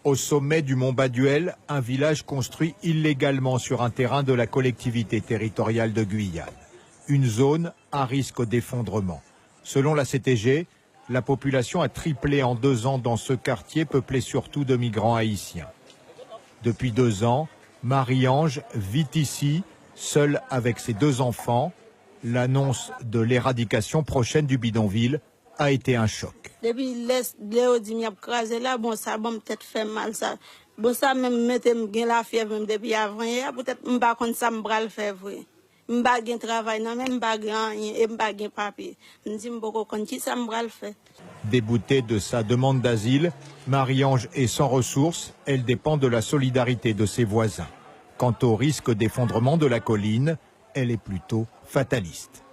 Au sommet du mont Baduel, un village construit illégalement sur un terrain de la collectivité territoriale de Guyane. Une zone à risque d'effondrement. Selon la CTG, la population a triplé en 2 ans dans ce quartier peuplé surtout de migrants haïtiens. Depuis 2 ans, Marie-Ange vit ici, seule avec ses 2 enfants. L'annonce de l'éradication prochaine du bidonville a été un choc. Depuis Léo dit m'a crasé là, bon ça bon peut-être fait mal ça. Bon ça même mettait la fièvre même depuis avant hier, peut-être m'pa kon ça m'bra le faire vrai. M'pa gen travail non même m'pa grand et m'pa gen papier. M'di m'boko kon qui ça m'bra le faire. Déboutée de sa demande d'asile, Marie-Ange est sans ressources, elle dépend de la solidarité de ses voisins. Quant au risque d'effondrement de la colline, elle est plutôt fataliste.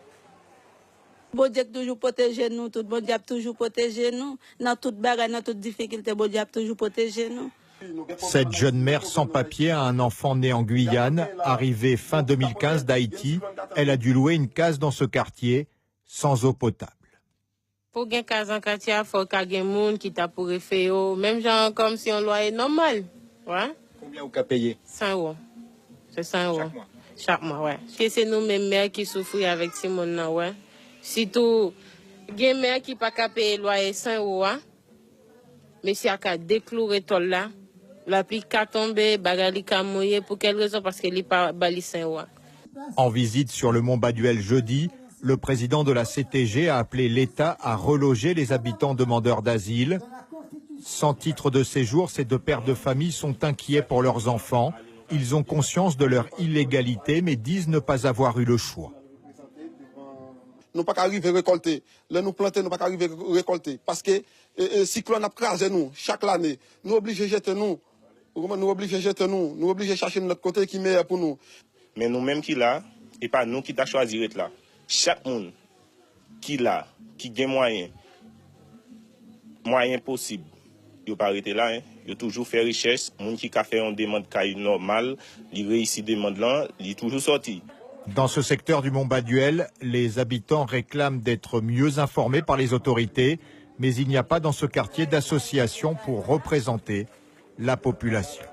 Bon Dieu toujours protéger nous, tout bon Dieu toujours protéger nous, dans toute bagarre, dans toute difficulté, bon Dieu toujours protéger nous. Cette jeune mère sans papier a un enfant né en Guyane, arrivée fin 2015 d'Haïti. Elle a dû louer une case dans ce quartier, sans eau potable. Pour gagner case en quartier, il faut qu'il y ait des gens qui t'a pour faire, même genre comme si on loyer normal. Ouais. Combien vous avez payé? 100 €. C'est 100 €. Chaque mois? Chaque mois, ouais. C'est nous-mêmes mères qui souffrent avec ces gens-là, ouais. Surtout, il y a des mères qui ne peuvent pas payer le loyer 100 €, mais si elle a déclaré tout là, la pluie a tombé, bagali a mouillé, pour quelle raison? Parce qu'elle n'est pas bali 100 €. En visite sur le mont Baduel jeudi, le président de la CTG a appelé l'État à reloger les habitants demandeurs d'asile. Sans titre de séjour, ces 2 pères de famille sont inquiets pour leurs enfants. Ils ont conscience de leur illégalité, mais disent ne pas avoir eu le choix. Nous ne pouvons pas arriver à récolter. Là, nous plantons, nous ne pouvons pas arriver à récolter. Parce que le cyclone a crasé nous chaque année. Nous obligés de jeter nous. Nous obligés de jeter nous. Nous obligés de chercher de notre côté qui est meilleur pour nous. Mais nous-mêmes qui là, et pas nous qui t'a choisi d'être là. Chaque monde qui là, qui a moyen possible, il ne pas arrêter là. Il a toujours fait recherche. Les gens qui a fait une demande normale, il réussit la demande là, il est toujours sorti. Dans ce secteur du mont Baduel, les habitants réclament d'être mieux informés par les autorités, mais il n'y a pas dans ce quartier d'association pour représenter la population.